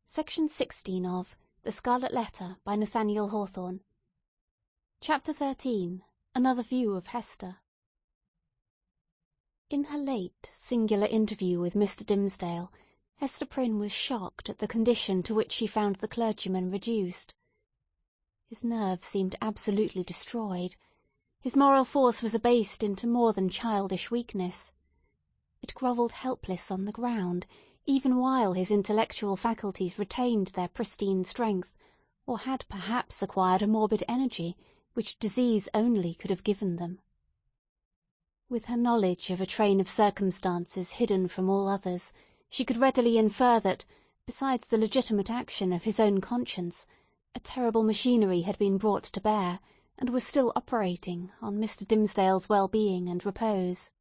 Section 16 of The Scarlet Letter by Nathaniel Hawthorne. Chapter 13. Another View of Hester. In her late, singular interview with Mr. Dimmesdale, Hester Prynne was shocked at the condition to which she found the clergyman reduced. His nerves seemed absolutely destroyed. His moral force was abased into more than childish weakness. It grovelled helpless on the ground, even while his intellectual faculties retained their pristine strength, or had perhaps acquired a morbid energy which disease only could have given them. With her knowledge of a train of circumstances hidden from all others, she could readily infer that, besides the legitimate action of his own conscience, a terrible machinery had been brought to bear, and was still operating, on Mr. Dimmesdale's well-being and repose.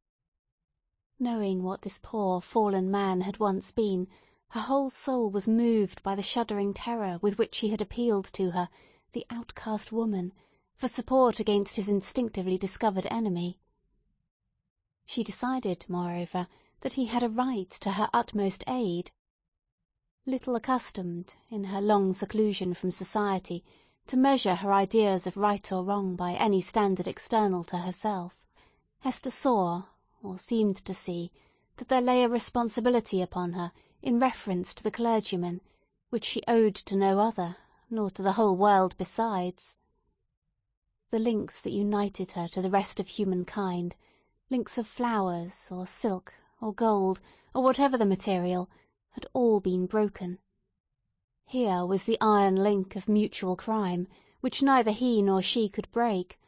Knowing what this poor fallen man had once been, her whole soul was moved by the shuddering terror with which he had appealed to her, the outcast woman, for support against his instinctively discovered enemy. She decided, moreover, that he had a right to her utmost aid. Little accustomed, in her long seclusion from society, to measure her ideas of right or wrong by any standard external to herself, Hester saw, or seemed to see, that there lay a responsibility upon her in reference to the clergyman, which she owed to no other, nor to the whole world besides. The links that united her to the rest of humankind, links of flowers, or silk, or gold, or whatever the material, had all been broken. Here was the iron link of mutual crime, which neither he nor she could break.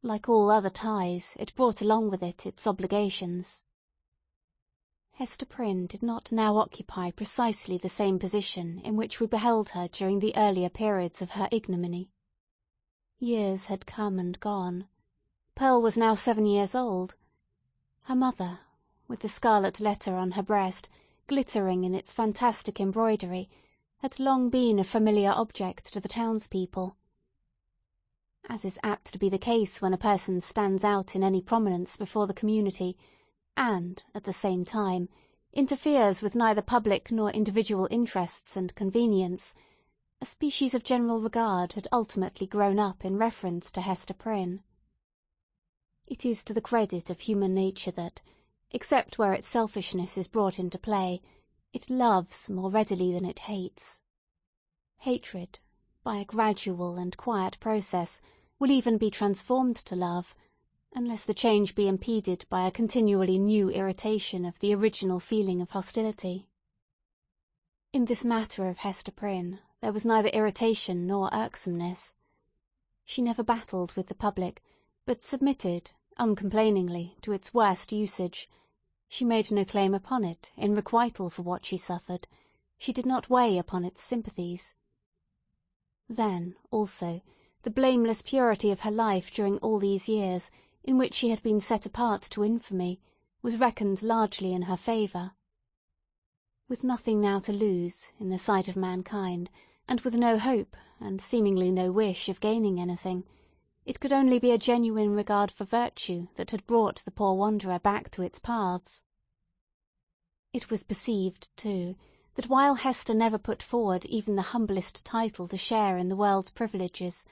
Like all other ties, it brought along with it its obligations. Hester Prynne did not now occupy precisely the same position in which we beheld her during the earlier periods of her ignominy. Years had come and gone. Pearl was now 7 years old. Her mother, with the scarlet letter on her breast, glittering in its fantastic embroidery, had long been a familiar object to the townspeople. As is apt to be the case when a person stands out in any prominence before the community, and, at the same time, interferes with neither public nor individual interests and convenience, a species of general regard had ultimately grown up in reference to Hester Prynne. It is to the credit of human nature that, except where its selfishness is brought into play, it loves more readily than it hates. Hatred, by a gradual and quiet process, will even be transformed to love, unless the change be impeded by a continually new irritation of the original feeling of hostility. In this matter of Hester Prynne there was neither irritation nor irksomeness. She never battled with the public, but submitted, uncomplainingly, to its worst usage. She made no claim upon it, in requital for what she suffered. She did not weigh upon its sympathies. Then, also, the blameless purity of her life during all these years, in which she had been set apart to infamy, was reckoned largely in her favour. With nothing now to lose, in the sight of mankind, and with no hope, and seemingly no wish of gaining anything, it could only be a genuine regard for virtue that had brought the poor wanderer back to its paths. It was perceived, too, that while Hester never put forward even the humblest title to share in the world's privileges,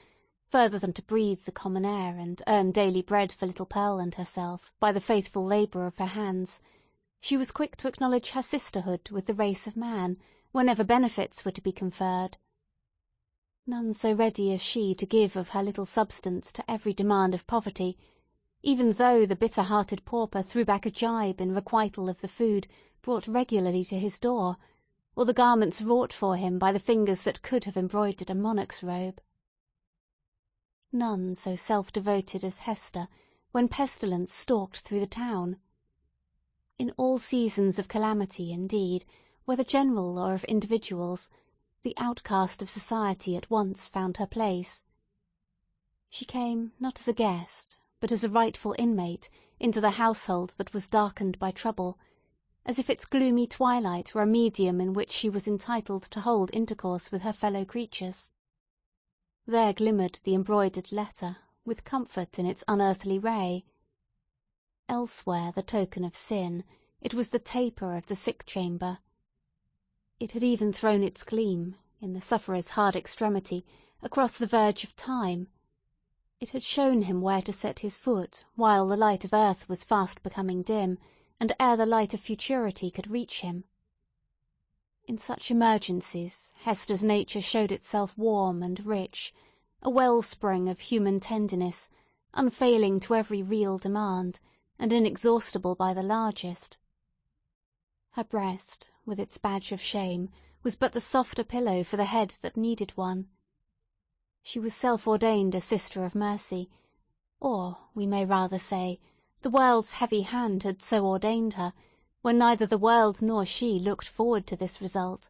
further than to breathe the common air and earn daily bread for little Pearl and herself by the faithful labour of her hands, she was quick to acknowledge her sisterhood with the race of man whenever benefits were to be conferred. None so ready as she to give of her little substance to every demand of poverty, even though the bitter-hearted pauper threw back a gibe in requital of the food brought regularly to his door, or the garments wrought for him by the fingers that could have embroidered a monarch's robe. None so self-devoted as Hester, when pestilence stalked through the town. In all seasons of calamity, indeed, whether general or of individuals, the outcast of society at once found her place. She came, not as a guest, but as a rightful inmate, into the household that was darkened by trouble, as if its gloomy twilight were a medium in which she was entitled to hold intercourse with her fellow creatures. There glimmered the embroidered letter, with comfort in its unearthly ray. Elsewhere the token of sin, it was the taper of the sick chamber. It had even thrown its gleam, in the sufferer's hard extremity, across the verge of time. It had shown him where to set his foot while the light of earth was fast becoming dim, and ere the light of futurity could reach him. In such emergencies Hester's nature showed itself warm and rich, a wellspring of human tenderness, unfailing to every real demand, and inexhaustible by the largest. Her breast, with its badge of shame, was but the softer pillow for the head that needed one. She was self-ordained a sister of mercy, or, we may rather say, the world's heavy hand had so ordained her, when neither the world nor she looked forward to this result.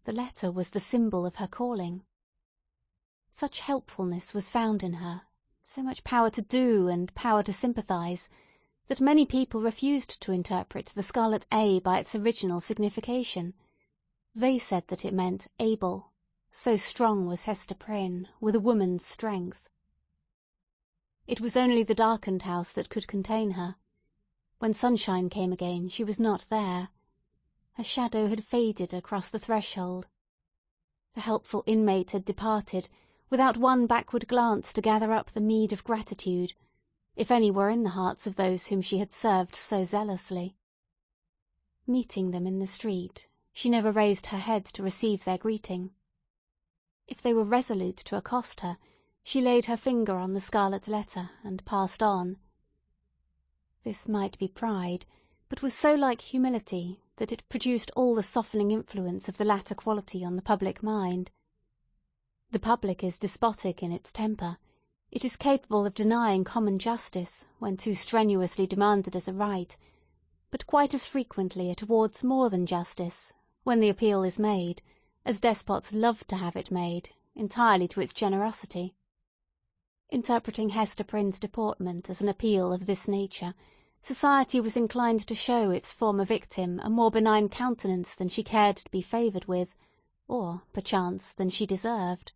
The letter was the symbol of her calling. Such helpfulness was found in her, so much power to do and power to sympathize, that many people refused to interpret the Scarlet A by its original signification. They said that it meant able, so strong was Hester Prynne, with a woman's strength. It was only the darkened house that could contain her. When sunshine came again, she was not there. Her shadow had faded across the threshold. The helpful inmate had departed, without one backward glance to gather up the meed of gratitude, if any were in the hearts of those whom she had served so zealously. Meeting them in the street, she never raised her head to receive their greeting. If they were resolute to accost her, she laid her finger on the scarlet letter and passed on. This might be pride, but was so like humility that it produced all the softening influence of the latter quality on the public mind. The public is despotic in its temper. It is capable of denying common justice when too strenuously demanded as a right, but quite as frequently it awards more than justice when the appeal is made, as despots love to have it made, entirely to its generosity. Interpreting Hester Prynne's deportment as an appeal of this nature, society was inclined to show its former victim a more benign countenance than she cared to be favoured with, or, perchance, than she deserved.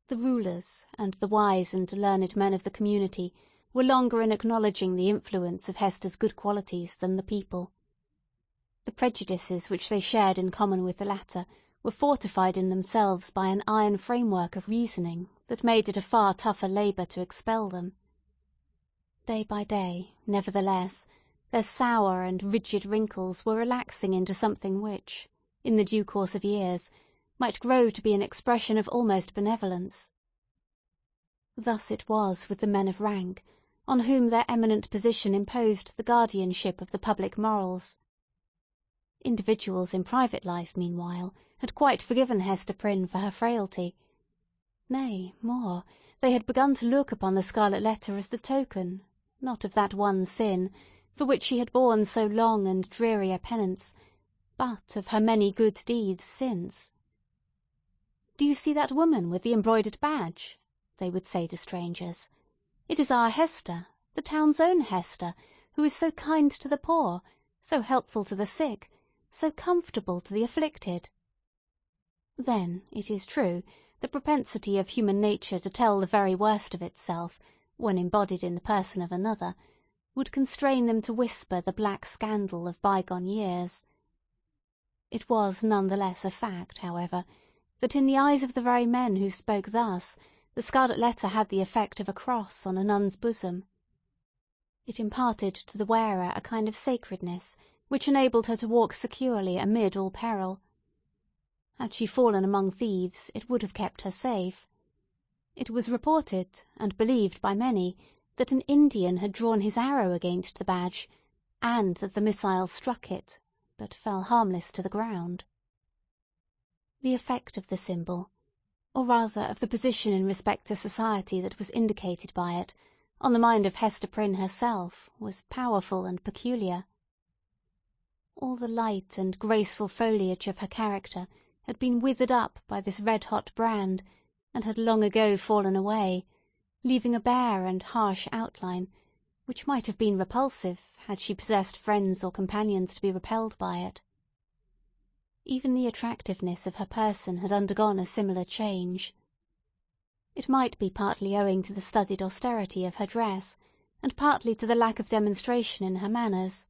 The rulers and the wise and learned men of the community were longer in acknowledging the influence of Hester's good qualities than the people. The prejudices which they shared in common with the latter were fortified in themselves by an iron framework of reasoning that made it a far tougher labour to expel them. Day by day, nevertheless, their sour and rigid wrinkles were relaxing into something which, in the due course of years, might grow to be an expression of almost benevolence. Thus it was with the men of rank, on whom their eminent position imposed the guardianship of the public morals. Individuals in private life, meanwhile, had quite forgiven Hester Prynne for her frailty. Nay, more, they had begun to look upon the scarlet letter as the token, not of that one sin, for which she had borne so long and dreary a penance, but of her many good deeds since. "Do you see that woman with the embroidered badge?" they would say to strangers. "It is our Hester, the town's own Hester, who is so kind to the poor, so helpful to the sick, so comfortable to the afflicted." Then, it is true, the propensity of human nature to tell the very worst of itself, when embodied in the person of another, would constrain them to whisper the black scandal of bygone years. It was none the less a fact, however, that in the eyes of the very men who spoke thus, the scarlet letter had the effect of a cross on a nun's bosom. It imparted to the wearer a kind of sacredness, which enabled her to walk securely amid all peril. Had she fallen among thieves, it would have kept her safe. It was reported, and believed by many, that an Indian had drawn his arrow against the badge, and that the missile struck it, but fell harmless to the ground. The effect of the symbol, or rather of the position in respect to society that was indicated by it, on the mind of Hester Prynne herself, was powerful and peculiar. All the light and graceful foliage of her character had been withered up by this red-hot brand, and had long ago fallen away, leaving a bare and harsh outline, which might have been repulsive had she possessed friends or companions to be repelled by it. Even the attractiveness of her person had undergone a similar change. It might be partly owing to the studied austerity of her dress, and partly to the lack of demonstration in her manners.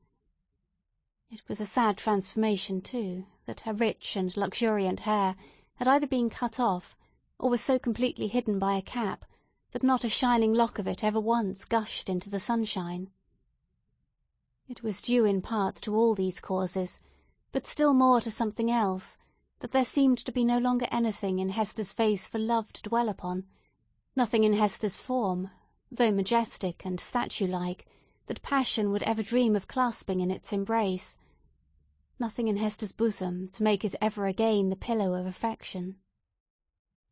It was a sad transformation, too, that her rich and luxuriant hair had either been cut off, or was so completely hidden by a cap that not a shining lock of it ever once gushed into the sunshine. It was due in part to all these causes, but still more to something else, that there seemed to be no longer anything in Hester's face for love to dwell upon, nothing in Hester's form, though majestic and statue-like, that passion would ever dream of clasping in its embrace, nothing in Hester's bosom to make it ever again the pillow of affection.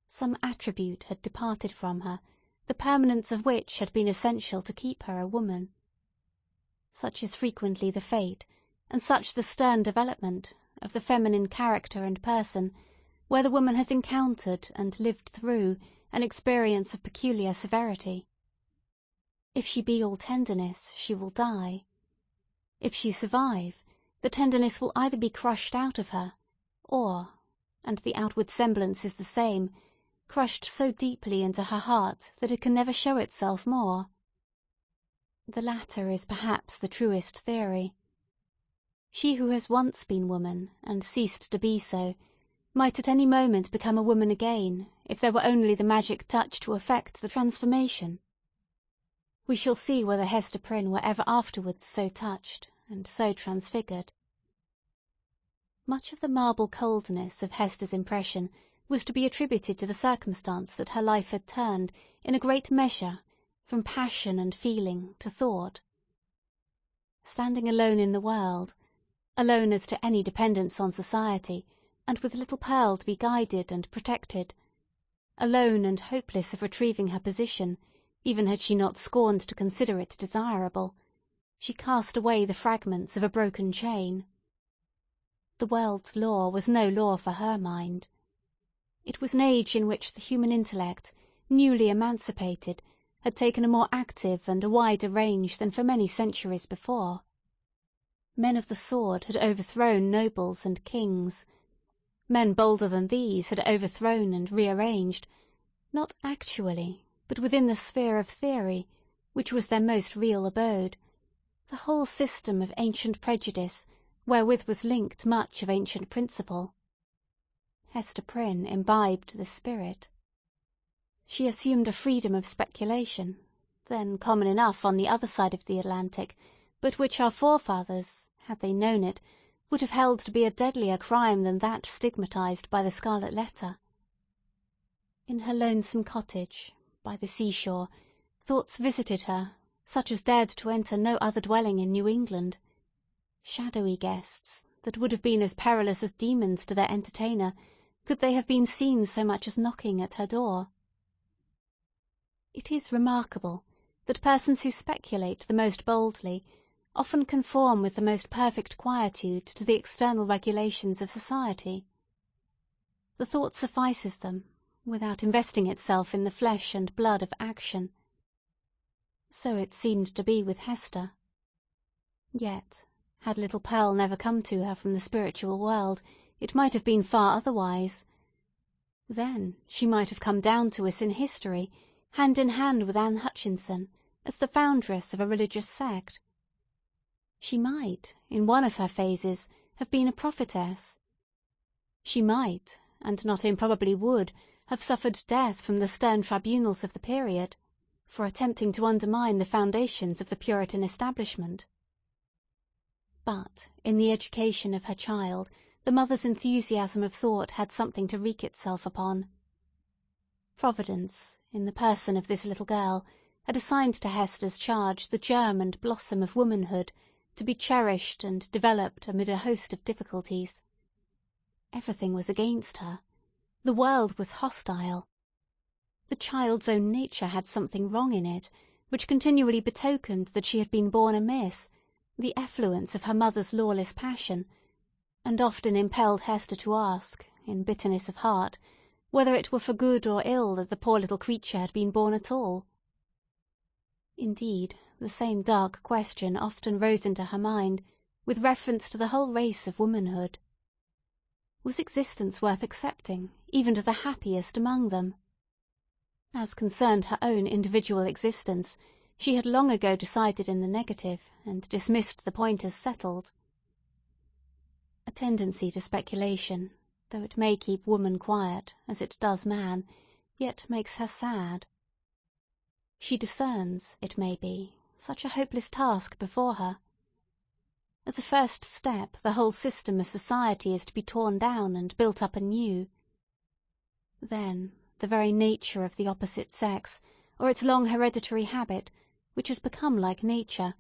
Some attribute had departed from her, the permanence of which had been essential to keep her a woman. Such is frequently the fate, and such the stern development, of the feminine character and person, where the woman has encountered and lived through an experience of peculiar severity. If she be all tenderness, she will die. If she survive, the tenderness will either be crushed out of her, or, and the outward semblance is the same, crushed so deeply into her heart that it can never show itself more. The latter is perhaps the truest theory. She who has once been woman, and ceased to be so, might at any moment become a woman again, if there were only the magic touch to effect the transformation. We shall see whether Hester Prynne were ever afterwards so touched, and so transfigured. Much of the marble coldness of Hester's impression was to be attributed to the circumstance that her life had turned, in a great measure, from passion and feeling to thought. Standing alone in the world, alone as to any dependence on society, and with little Pearl to be guided and protected, alone and hopeless of retrieving her position, even had she not scorned to consider it desirable, she cast away the fragments of a broken chain. The world's law was no law for her mind. It was an age in which the human intellect, newly emancipated, had taken a more active and a wider range than for many centuries before. Men of the sword had overthrown nobles and kings. Men bolder than these had overthrown and rearranged, not actually, but within the sphere of theory, which was their most real abode, the whole system of ancient prejudice, wherewith was linked much of ancient principle. Hester Prynne imbibed the spirit. She assumed a freedom of speculation, then common enough on the other side of the Atlantic, but which our forefathers, had they known it, would have held to be a deadlier crime than that stigmatized by the Scarlet Letter. In her lonesome cottage, by the seashore, thoughts visited her, such as dared to enter no other dwelling in New England. Shadowy guests, that would have been as perilous as demons to their entertainer, could they have been seen so much as knocking at her door. It is remarkable that persons who speculate the most boldly often conform with the most perfect quietude to the external regulations of society. The thought suffices them, without investing itself in the flesh and blood of action. So it seemed to be with Hester. Yet, had little Pearl never come to her from the spiritual world, it might have been far otherwise. Then she might have come down to us in history, hand in hand with Anne Hutchinson, as the foundress of a religious sect. She might, in one of her phases, have been a prophetess. She might, and not improbably would, have suffered death from the stern tribunals of the period, for attempting to undermine the foundations of the Puritan establishment. But, in the education of her child, the mother's enthusiasm of thought had something to wreak itself upon. Providence, in the person of this little girl, had assigned to Hester's charge the germ and blossom of womanhood, to be cherished and developed amid a host of difficulties. Everything was against her. The world was hostile. The child's own nature had something wrong in it, which continually betokened that she had been born amiss, the effluence of her mother's lawless passion, and often impelled Hester to ask, in bitterness of heart, whether it were for good or ill that the poor little creature had been born at all. Indeed, the same dark question often rose into her mind, with reference to the whole race of womanhood. Was existence worth accepting, even to the happiest among them? As concerned her own individual existence, she had long ago decided in the negative, and dismissed the point as settled. A tendency to speculation, though it may keep woman quiet, as it does man, yet makes her sad. She discerns, it may be, such a hopeless task before her. As a first step, the whole system of society is to be torn down and built up anew. Then, the very nature of the opposite sex, or its long hereditary habit, which has become like nature,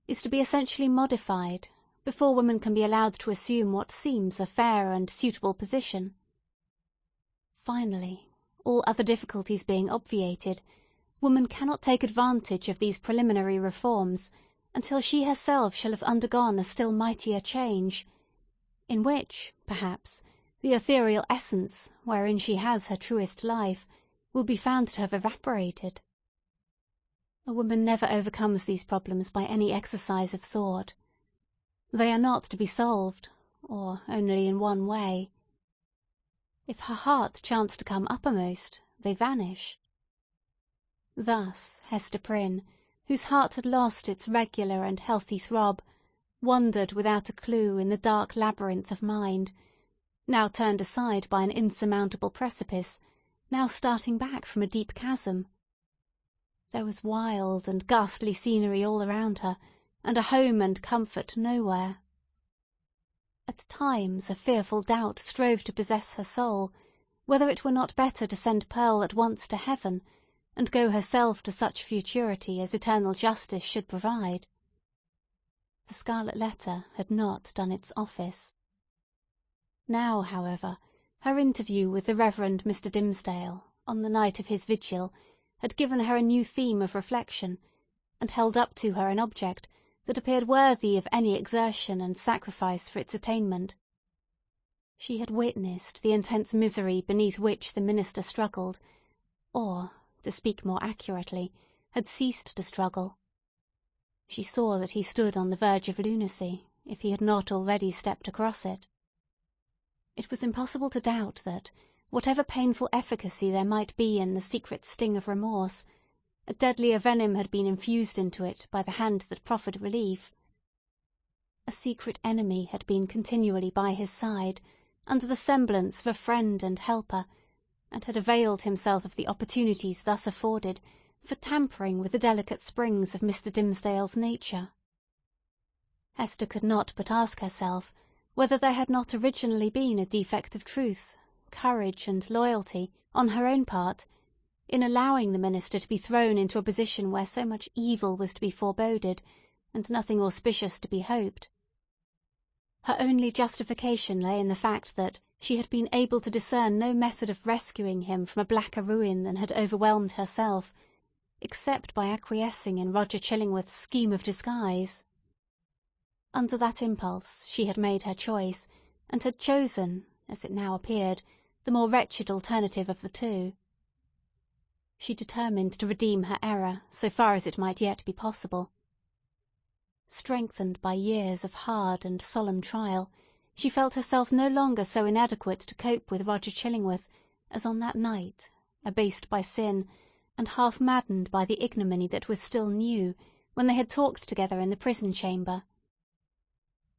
is to be essentially modified, before woman can be allowed to assume what seems a fair and suitable position. Finally, all other difficulties being obviated, woman cannot take advantage of these preliminary reforms until she herself shall have undergone a still mightier change, in which, perhaps, the ethereal essence, wherein she has her truest life, will be found to have evaporated. A woman never overcomes these problems by any exercise of thought. They are not to be solved, or only in one way. If her heart chance to come uppermost, they vanish. Thus Hester Prynne, whose heart had lost its regular and healthy throb, wandered without a clue in the dark labyrinth of mind, now turned aside by an insurmountable precipice, now starting back from a deep chasm. There was wild and ghastly scenery all around her, and a home and comfort nowhere. At times a fearful doubt strove to possess her soul, whether it were not better to send Pearl at once to heaven, and go herself to such futurity as eternal justice should provide. The scarlet letter had not done its office. Now, however, her interview with the Reverend Mr. Dimmesdale, on the night of his vigil, had given her a new theme of reflection, and held up to her an object that appeared worthy of any exertion and sacrifice for its attainment. She had witnessed the intense misery beneath which the minister struggled, or, to speak more accurately, had ceased to struggle. She saw that he stood on the verge of lunacy, if he had not already stepped across it. It was impossible to doubt that, whatever painful efficacy there might be in the secret sting of remorse, a deadlier venom had been infused into it by the hand that proffered relief. A secret enemy had been continually by his side, under the semblance of a friend and helper, and had availed himself of the opportunities thus afforded for tampering with the delicate springs of Mr. Dimmesdale's nature. Hester could not but ask herself whether there had not originally been a defect of truth, courage, and loyalty, on her own part, in allowing the minister to be thrown into a position where so much evil was to be foreboded, and nothing auspicious to be hoped. Her only justification lay in the fact that she had been able to discern no method of rescuing him from a blacker ruin than had overwhelmed herself, except by acquiescing in Roger Chillingworth's scheme of disguise. Under that impulse she had made her choice, and had chosen, as it now appeared, the more wretched alternative of the two. She determined to redeem her error so far as it might yet be possible. Strengthened by years of hard and solemn trial, she felt herself no longer so inadequate to cope with Roger Chillingworth as on that night, abased by sin, and half maddened by the ignominy that was still new, when they had talked together in the prison-chamber.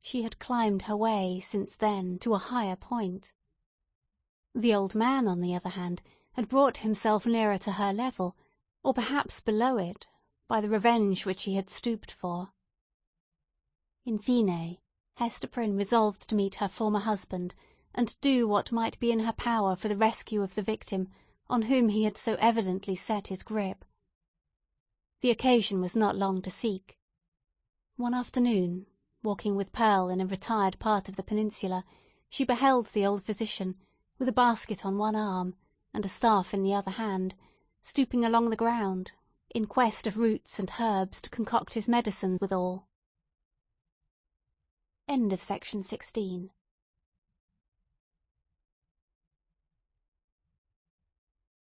She had climbed her way since then to a higher point. The old man, on the other hand, had brought himself nearer to her level, or perhaps below it, by the revenge which he had stooped for. In fine, Hester Prynne resolved to meet her former husband, and do what might be in her power for the rescue of the victim on whom he had so evidently set his grip. The occasion was not long to seek. One afternoon, walking with Pearl in a retired part of the peninsula, she beheld the old physician, with a basket on one arm, and a staff in the other hand, stooping along the ground, in quest of roots and herbs to concoct his medicine withal. End of Section 16.